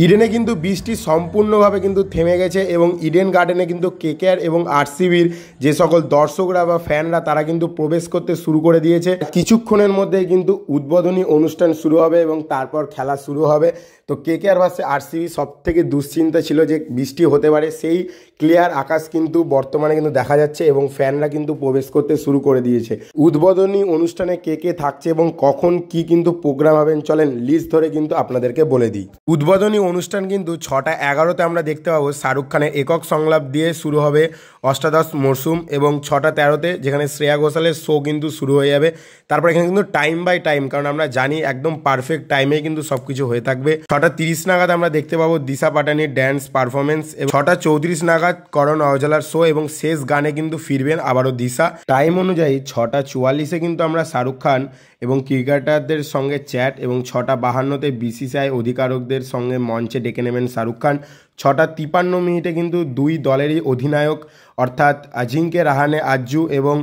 ইডেনে কিন্তু বৃষ্টি সম্পূর্ণভাবে কিন্তু থেমে গেছে এবং ইডেন গার্ডেনে কিন্তু কেকেআর এবং আরসিবির যে সকল দর্শকরা বা ফ্যানরা তারা কিন্তু প্রবেশ করতে শুরু করে দিয়েছে। কিছুক্ষণের মধ্যেই কিন্তু উদ্বোধনী অনুষ্ঠান শুরু হবে এবং তারপর খেলা শুরু হবে। তো কেকেআর ভার্সেস আরসিবি সব থেকে দুশ্চিন্তা ছিল যে বৃষ্টি হতে পারে, সেই ক্লিয়ার আকাশ কিন্তু বর্তমানে কিন্তু দেখা যাচ্ছে এবং ফ্যানরা কিন্তু প্রবেশ করতে শুরু করে দিয়েছে। উদ্বোধনী অনুষ্ঠানে কে কে থাকছে এবং কখন কি কিন্তু প্রোগ্রাম হবেন চলেন লিস্ট ধরে কিন্তু আপনাদেরকে বলে দিই। উদ্বোধনী অনুষ্ঠান কিন্তু 6:11 আমরা দেখতে পাবো শাহরুখ খানের একক সংলাপ দিয়ে শুরু হবে অষ্টাদশ মরশুম, এবং 6:13 যেখানে শ্রেয়া ঘোষালের শো কিন্তু শুরু হয়ে যাবে। তারপর এখানে কিন্তু টাইম বাই টাইম, কারণ আমরা জানি একদম পারফেক্ট টাইমে কিন্তু সব কিছু হয়ে থাকবে। 6:30 নাগাদ আমরা দেখতে পাবো দিশা পাটানির ড্যান্স পারফরমেন্স, 6:34 নাগাদ করণ অজলার শো এবং শেষ গানে কিন্তু ফিরবেন আবারও দিশা। টাইম অনুযায়ী 6:44 কিন্তু আমরা শাহরুখ খান এবং ক্রিকেটারদের সঙ্গে চ্যাট, এবং 6:52 বিসিসিআই অধিকারকদের সঙ্গে মঞ্চে ডেকে নেবেন শাহরুখ খান। 6:53 কিন্তু দুই দলেরই অধিনায়ক অর্থাৎ আজিঙ্কে রাহানে আজ্জু এবং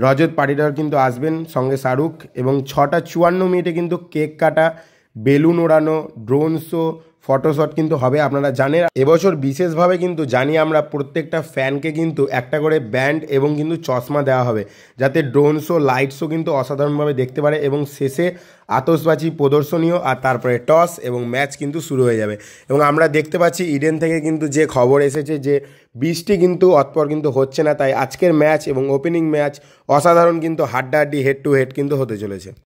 রজত পাটিদার কিন্তু আসবেন সঙ্গে শাহরুখ, এবং 6:54 কিন্তু কেক কাটা, বেলুন ওড়ানো, ড্রোন শো, ফটোশট কিন্তু হবে। আপনারা জানেন এবছর বিশেষভাবে কিন্তু জানি আমরা প্রত্যেকটা ফ্যানকে কিন্তু একটা করে ব্যান্ড এবং কিন্তু চশমা দেওয়া হবে, যাতে ড্রোন শো, লাইট শো কিন্তু অসাধারণভাবে দেখতে পারে, এবং শেষে আতশবাজি প্রদর্শনীয়, আর তারপরে টস এবং ম্যাচ কিন্তু শুরু হয়ে যাবে। এবং আমরা দেখতে পাচ্ছি ইডেন থেকে কিন্তু যে খবর এসেছে যে বৃষ্টি কিন্তু অতপর কিন্তু হচ্ছে না, তাই আজকের ম্যাচ এবং ওপেনিং ম্যাচ অসাধারণ কিন্তু হাড্ডাহাড্ডি হেড টু হেড কিন্তু হতে চলেছে।